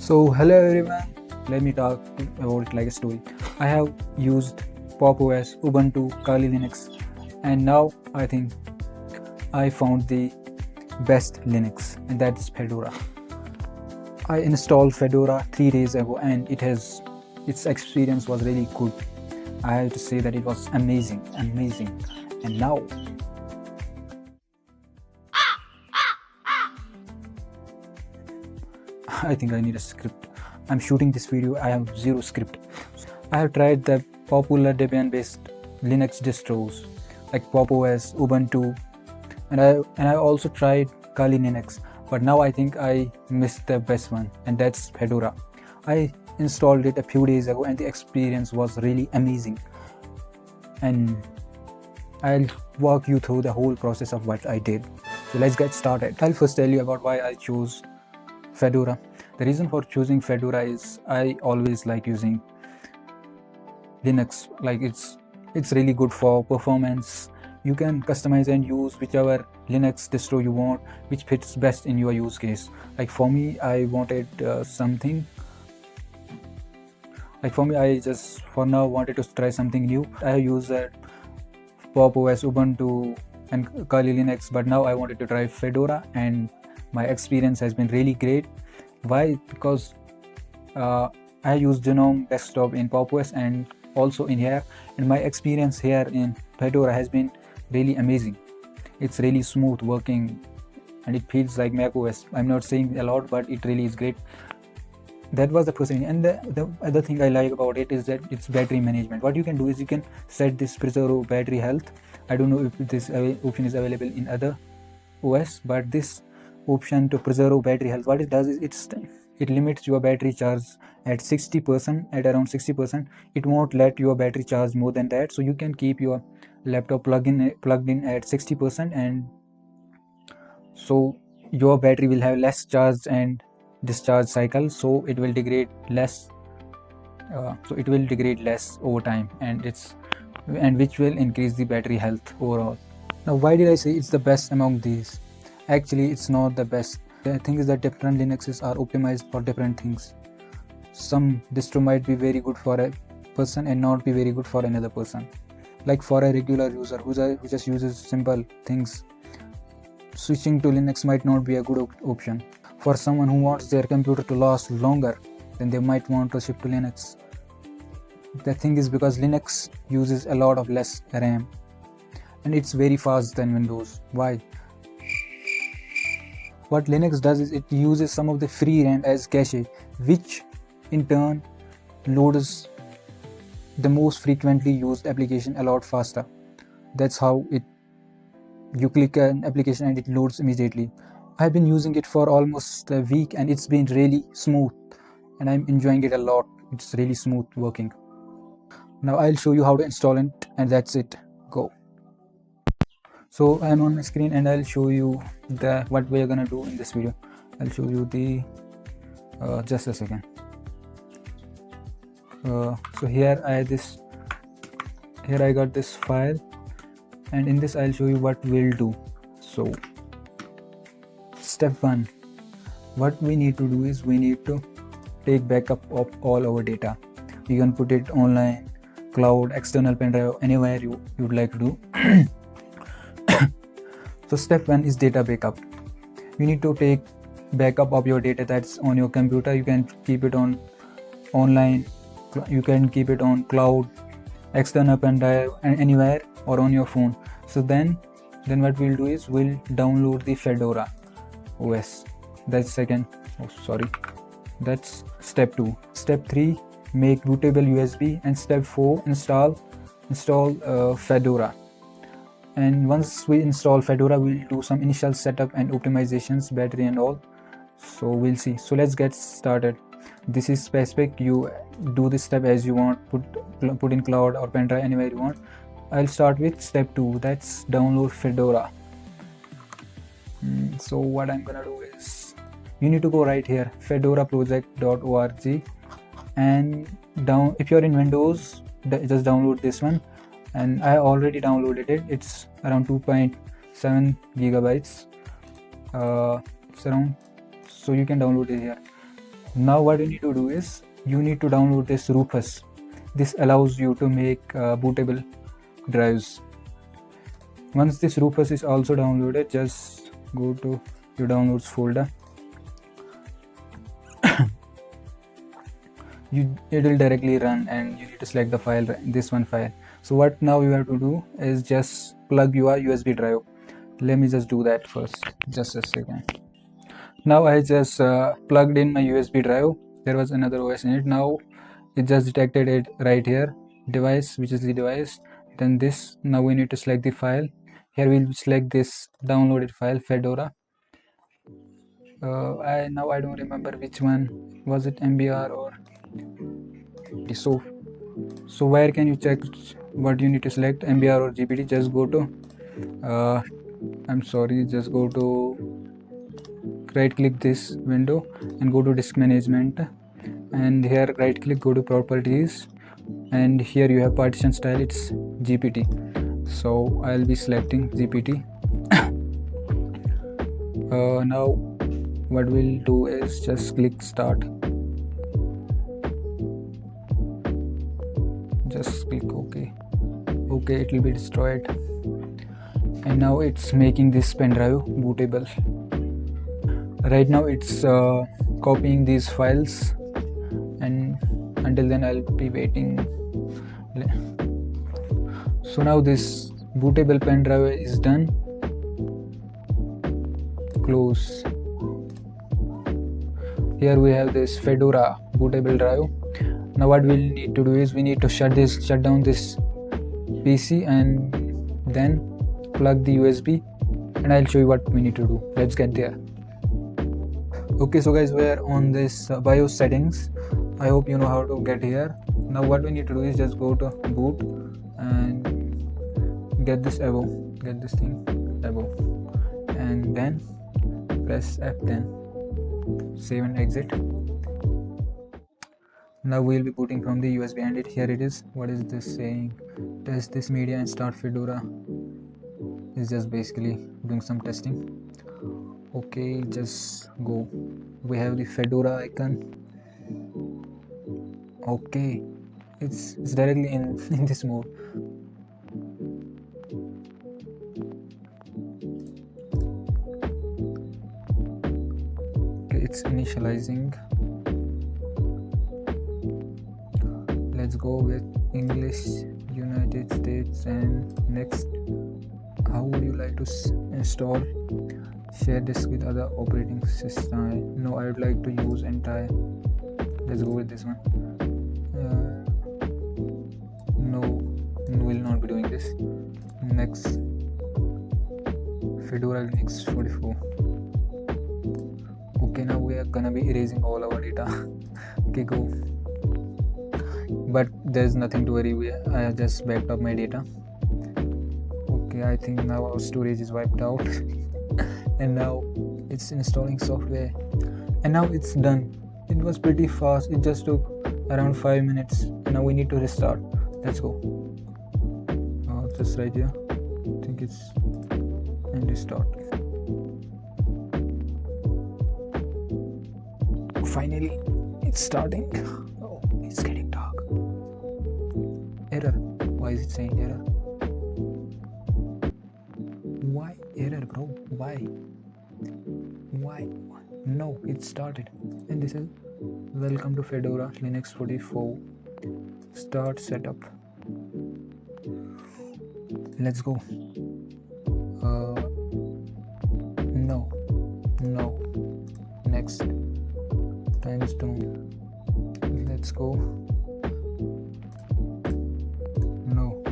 So hello everyone, let me talk about it like a story. I have used Pop OS, Ubuntu, Kali Linux, and now I think I found the best Linux, and that's Fedora. I installed Fedora 3 days ago and its experience was really good. I have to say that it was amazing. And now I think I need a script. I'm shooting this video, I have zero script. I have tried the popular Debian based Linux distros like Pop OS, Ubuntu, and I also tried Kali Linux, but now I think I missed the best one, and that's Fedora. I installed it a few days ago and the experience was really amazing. And I'll walk you through the whole process of what I did. So let's get started. I'll first tell you about why I chose Fedora. The reason for choosing Fedora is I always like using Linux. Like it's really good for performance. You can customize and use whichever Linux distro you want, which fits best in your use case. Like for me, I wanted something. Like for me, I just for now wanted to try something new. I use Pop OS, Ubuntu, and Kali Linux, but now I wanted to try Fedora, and my experience has been really great. Why? Because I use Genome desktop in Pop OS and also in here, and my experience here in Fedora has been really amazing. It's really smooth working and it feels like Mac OS. I'm not saying a lot, but it really is great. That was the first thing. And the other thing I like about it is that it's battery management. What you can do is you can set this preserve battery health. I don't know if this option is available in other OS, but this option to preserve battery health, what it does is it limits your battery charge at 60%, at around 60%. It won't let your battery charge more than that, so you can keep your laptop plugged in at 60%, and so your battery will have less charge and discharge cycle, so it will degrade less over time, and which will increase the battery health overall. Now, why did I say it's the best among these? Actually, it's not the best. The thing is that different Linuxes are optimized for different things. Some distro might be very good for a person and not be very good for another person. Like for a regular user who just uses simple things, switching to Linux might not be a good option. For someone who wants their computer to last longer, then they might want to shift to Linux. The thing is because Linux uses a lot of less RAM and it's very fast than Windows. Why? What Linux does is it uses some of the free RAM as cache, which in turn loads the most frequently used application a lot faster. That's how you click an application and it loads immediately. I've been using it for almost a week and it's been really smooth and I'm enjoying it a lot. It's really smooth working. Now I'll show you how to install it, and that's it. Go. So I'm on my screen and I'll show you what we're gonna do in this video. I'll show you the just a second. So here I got this file, and in this I'll show you what we'll do. So step 1, what we need to do is we need to take backup of all our data. You can put it online, cloud, external pen drive, anywhere you'd like to do. So step 1 is data backup. You need to take backup of your data that's on your computer. You can keep it on online, you can keep it on cloud, external pen drive, and anywhere, or on your phone. So then what we'll do is we'll download the Fedora OS. That's step 2. Step 3, make bootable USB, and step 4, install Fedora. And once we install Fedora, we'll do some initial setup and optimizations, battery and all. So we'll see. So let's get started. This is specific. You do this step as you want. Put in cloud or pen drive, anywhere you want. I'll start with step 2. That's download Fedora. So what I'm gonna do is you need to go right here, fedoraproject.org, and if you're in Windows, just download this one. And I already downloaded it. It's around 2.7 gigabytes. It's around, so you can download it here. Now what you need to do is you need to download this Rufus. This allows you to make bootable drives. Once this Rufus is also downloaded, just go to your downloads folder. It will directly run, and you need to select the file, this one file. So what now you have to do is just plug your USB drive. Let me just do that first, just a second. Now I just plugged in my USB drive. There was another OS in it. Now it just detected it right here, device, which is the device, then this. Now we need to select the file. Here we'll select this downloaded file, Fedora. I don't remember which one was it, MBR or so where can you check what you need to select, MBR or GPT? Just go to just go to right click this window and go to disk management, and here right click, go to properties, and here you have partition style, it's GPT. So I'll be selecting GPT. Now what we'll do is just click start, just click OK. It will be destroyed, and now it's making this pen drive bootable. Right now it's copying these files, and until then I'll be waiting. So now this bootable pen drive is done. Close. Here we have this Fedora bootable drive. Now what we'll need to do is we need to shut down this PC and then plug the USB, and I'll show you what we need to do. Let's get there. Okay, so guys, we are on this BIOS settings. I hope you know how to get here. Now what we need to do is just go to boot and get this thing above, and then press F10, save and exit. Now we'll be booting from the USB, and here it is. What is this saying? Test this media and start Fedora. It's just basically doing some testing. Okay, just go. We have the Fedora icon. Okay, it's directly in this mode. Okay, it's initializing. Let's go with English, United States, and next. How would you like to install? Share this with other operating system. No, I would like to use entire. Let's go with this one. No, we'll not be doing this. Next, Fedora Linux 44. Okay, now we are gonna be erasing all our data. Okay, go. But there's nothing to worry. I have just backed up my data. Okay, I think now our storage is wiped out. And now it's installing software, and now it's done. It was pretty fast. It just took around 5 minutes, and now we need to restart. Let's go. Just right here, I think it's, and restart. Finally it's starting. Oh, it's getting dark. Error. Why is it saying error? Why error, bro? Why? No, it started. And this is welcome to Fedora Linux 44. Start setup. Let's go. No. Next. Times down. Let's go. No.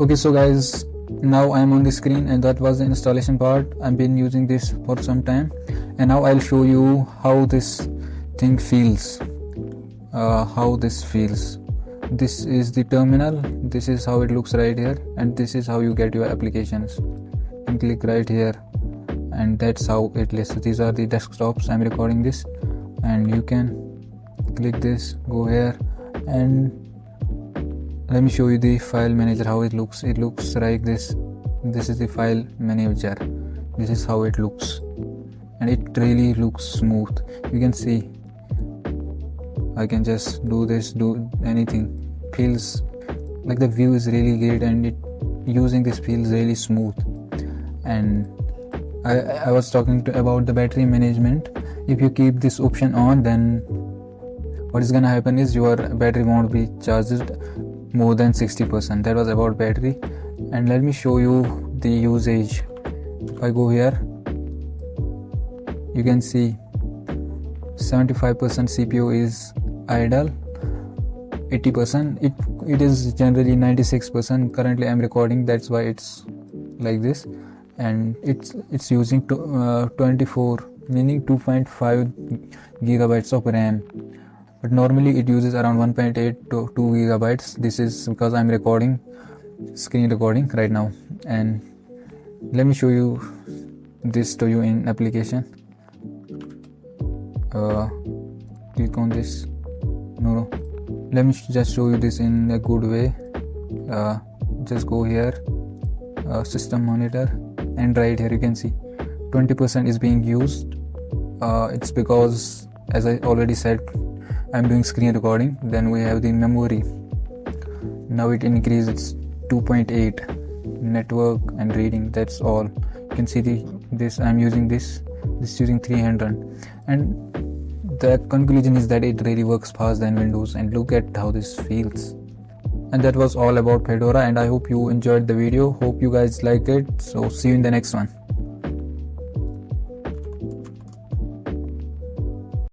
Okay, so guys, now I'm on the screen, and that was the installation part. I've been using this for some time, and now I'll show you how this thing feels. How this feels. This is the terminal. This is how it looks right here, and this is how you get your applications. And click right here, and that's how it lists. These are the desktops. I'm recording this, and you can click this, go here, and let me show you the file manager, how it looks. It looks like this. This is the file manager. This is how it looks. and it really looks smooth. You can see I can just do this, do anything. Feels like the view is really great, and using this feels really smooth. And I was talking about the battery management. If you keep this option on, then what is gonna happen is your battery won't be charged more than 60%. That was about battery. And let me show you the usage. If I go here, you can see 75% CPU is idle, 80% it is generally 96%. Currently I'm recording, that's why it's like this. And it's using 24, meaning 2.5 gigabytes of RAM, but normally it uses around 1.8 to 2 gigabytes. This is because I'm recording, screen recording right now. And let me show you this to you in application. Click on this. No, let me just show you this in a good way. Just go here, system monitor, and right here you can see 20% is being used. It's because, as I already said, I'm doing screen recording. Then we have the memory. Now it increases 2.8, network and reading. That's all. You can see this. I'm using this using 300, and the conclusion is that it really works fast than Windows. And look at how this feels. And that was all about Fedora, and I hope you enjoyed the video. Hope you guys liked it. So see you in the next one.